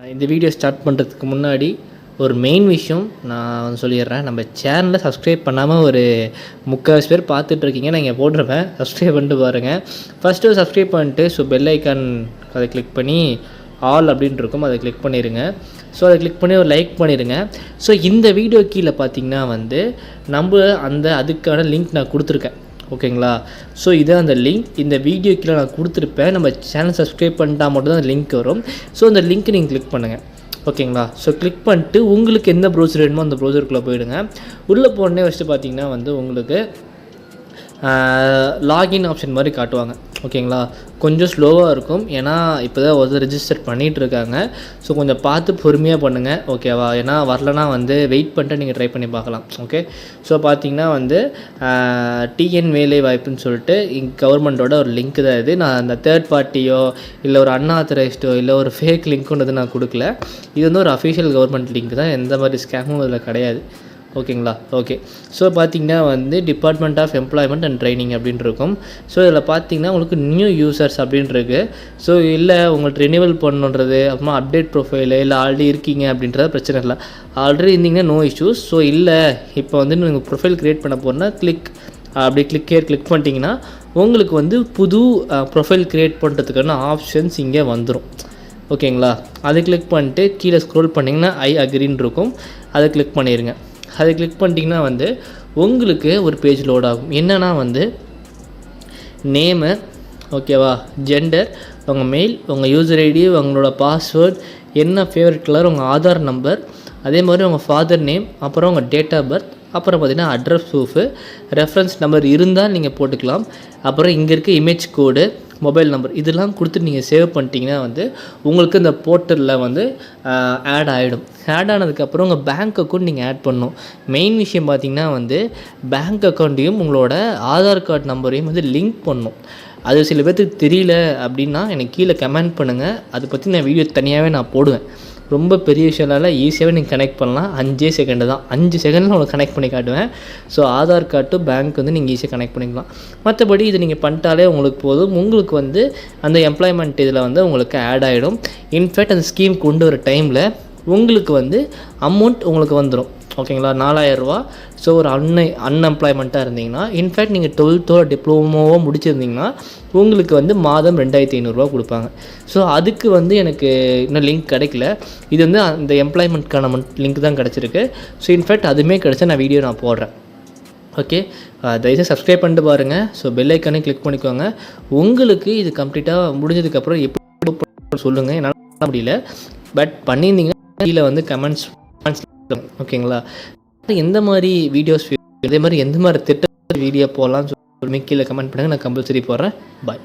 இந்த video start பண்ணுறதுக்கு முன்னாடி ஒரு மெயின் விஷயம் நான் வந்து சொல்லிடுறேன். நம்ம சேனலை சப்ஸ்கிரைப் பண்ணாமல் ஒரு 3/4 பேர் பார்த்துட்ருக்கீங்க. நான் இங்கே போட்டிருப்பேன், சப்ஸ்கிரைப் பண்ணிட்டு பாருங்கள். ஃபஸ்ட்டு சப்ஸ்கிரைப் பண்ணிட்டு பெல் ஐக்கான் அதை கிளிக் பண்ணி ஆல் அப்படின்னு இருக்கும், அதை கிளிக் பண்ணிடுங்க. அதை கிளிக் பண்ணி ஒரு லைக் பண்ணிடுங்க. இந்த வீடியோ கீழே பார்த்தீங்கன்னா நம்ம அதுக்கான லிங்க் நான் கொடுத்துருக்கேன், ஓகேங்களா? இதான் அந்த லிங்க். இந்த வீடியோ கீழே நான் கொடுத்துருப்பேன். நம்ம சேனல் சப்ஸ்கிரைப் பண்ணிட்டா மட்டும் தான் லிங்க் வரும். அந்த லிங்க்கை நீங்கள் கிளிக் பண்ணுங்கள், ஓகேங்களா? கிளிக் பண்ணிட்டு உங்களுக்கு எந்த ப்ரௌசர் வேணுமோ அந்த ப்ரௌசருக்குள்ளே போயிடுங்க. உள்ளே போனே ஃபஸ்ட்டு பார்த்தீங்கன்னா உங்களுக்கு லாகின் ஆப்ஷன் மாதிரி காட்டுவாங்க, ஓகேங்களா? கொஞ்சம் ஸ்லோவாக இருக்கும், ஏன்னா இப்போ தான் ரெஜிஸ்டர் பண்ணிகிட்ருக்காங்க. கொஞ்சம் பார்த்து பொறுமையாக பண்ணுங்கள், ஓகேவா? ஏன்னா வரலனா வெயிட் பண்ணிட்டு நீங்கள் ட்ரை பண்ணி பார்க்கலாம், ஓகே? பார்த்தீங்கன்னா டிஎன் வேலை வாய்ப்புன்னு சொல்லிட்டு கவர்மெண்ட்டோட ஒரு லிங்க் தான் இது. நான் அந்த தேர்ட் பார்ட்டியோ இல்லை ஒரு அன்ஆத்தரைஸ்டோ இல்லை ஒரு ஃபேக் லிங்க்குன்றது நான் கொடுக்கல. இது ஒரு அஃபிஷியல் கவர்மெண்ட் லிங்க் தான், எந்த மாதிரி ஸ்கேமும் இதில் கிடையாது, ஓகேங்களா? ஓகே. பார்த்தீங்கன்னா department of employment and training அப்படின்னு இருக்கும். இதில் பார்த்தீங்கன்னா உங்களுக்கு நியூ யூசர்ஸ் அப்படின்றது. இல்லை உங்களுக்கு ரினிவல் பண்ணணுன்றது, அப்புறமா அப்டேட் ப்ரொஃபைலு, இல்லை ஆல்ரெடி இருக்கீங்க அப்படின்றத பிரச்சனை இல்லை. ஆல்ரெடி இருந்தீங்கன்னா நோ இஷ்யூஸ். இல்லை இப்போ நீங்கள் ப்ரொஃபைல் க்ரியேட் பண்ண போகிறோன்னா கிளிக் பண்ணிட்டீங்கன்னா உங்களுக்கு புது ப்ரொஃபைல் க்ரியேட் பண்ணுறதுக்கான ஆப்ஷன்ஸ் இங்கே வந்துடும், ஓகேங்களா? அதை கிளிக் பண்ணிட்டு கீழே ஸ்க்ரோல் பண்ணிங்கன்னா ஐ அக்ரின்னு இருக்கும், அதை கிளிக் பண்ணிடுங்க. அதை கிளிக் பண்ணிட்டீங்கன்னா உங்களுக்கு ஒரு பேஜ் லோட் ஆகும். என்னென்னா நேமு, ஓகேவா, ஜெண்டர், உங்கள் மெயில், உங்கள் யூசர் ஐடி, உங்களோட பாஸ்வேர்ட், என்ன ஃபேவரட் கலர், உங்கள் ஆதார் நம்பர், அதே மாதிரி உங்கள் ஃபாதர் நேம், அப்புறம் உங்கள் டேட் ஆஃப் பர்த், அப்புறம் பார்த்திங்கன்னா அட்ரஸ் ப்ரூஃபு, ரெஃபரன்ஸ் நம்பர் இருந்தால் நீங்கள் போட்டுக்கலாம். அப்புறம் இங்கே இருக்க இமேஜ் கோடு, மொபைல் நம்பர், இதெல்லாம் கொடுத்துட்டு நீங்கள் சேவ் பண்ணிட்டீங்கன்னா உங்களுக்கு இந்த போர்ட்டலில் ஆட் ஆகிடும். ஆட் ஆனதுக்கப்புறம் உங்கள் பேங்க் அக்கௌண்ட் நீங்கள் ஆட் பண்ணணும். மெயின் விஷயம் பார்த்திங்கன்னா பேங்க் அக்கௌண்ட்டையும் உங்களோட ஆதார் கார்டு நம்பரையும் லிங்க் பண்ணணும். அது சில பேர்த்துக்கு தெரியல அப்படின்னா எனக்கு கீழே கமெண்ட் பண்ணுங்கள், அதை பற்றி நான் வீடியோ தனியாகவே நான் போடுவேன். ரொம்ப பெரிய விஷயம்னால ஈஸியாகவே நீங்கள் கனெக்ட் பண்ணலாம். 5 செகண்டு தான், 5 செகண்டில் உங்களுக்கு கனெக்ட் பண்ணி காட்டுவேன். ஆதார் கார்டு டு பேங்க் நீங்கள் ஈஸியாக கனெக்ட் பண்ணிக்கலாம். மற்றபடி இது நீங்கள் பண்ணிட்டாலே உங்களுக்கு போதும். உங்களுக்கு அந்த எம்ப்ளாய்மெண்ட் இதில் உங்களுக்கு ஆட் ஆகிடும். இன்ஃபேக்ட் அந்த ஸ்கீம் கொண்டு வர டைமில் உங்களுக்கு அமௌண்ட் உங்களுக்கு வந்துடும், ஓகேங்களா? 4000 ரூபா. ஒரு அன்எம்ப்ளாய்மெண்ட்டாக இருந்தீங்கன்னா, இன்ஃபேக்ட் நீங்கள் 12th டிப்ளமோவோ முடிச்சிருந்தீங்கன்னா உங்களுக்கு மாதம் 2500 கொடுப்பாங்க. அதுக்கு எனக்கு இன்னும் லிங்க் கிடைக்கல. இது அந்த எம்ப்ளாய்மெண்ட்கான லிங்க் தான் கிடச்சிருக்கு. இன்ஃபேக்ட் அதுவுமே கிடச்சா நான் வீடியோ நான் போடுறேன், ஓகே? தயவுசெய்து சப்ஸ்கிரைப் பண்ணிட்டு பாருங்கள். பெல் ஐக்கானே கிளிக் பண்ணிக்கோங்க. உங்களுக்கு இது கம்ப்ளீட்டாக முடிஞ்சதுக்கப்புறம் எப்படி சொல்லுங்கள், என்னால் முடியல, பட் பண்ணியிருந்தீங்கன்னா கீழே கமெண்ட்ஸ், ஓகேங்களா? எந்த மாதிரி வீடியோஸ், இதே மாதிரி எந்த மாதிரி திட்ட வீடியோ போடலாம்னு சொல்லி கீழே கமெண்ட் பண்ணுங்கள். நான் கம்பல்சரி போடுறேன். பாய்.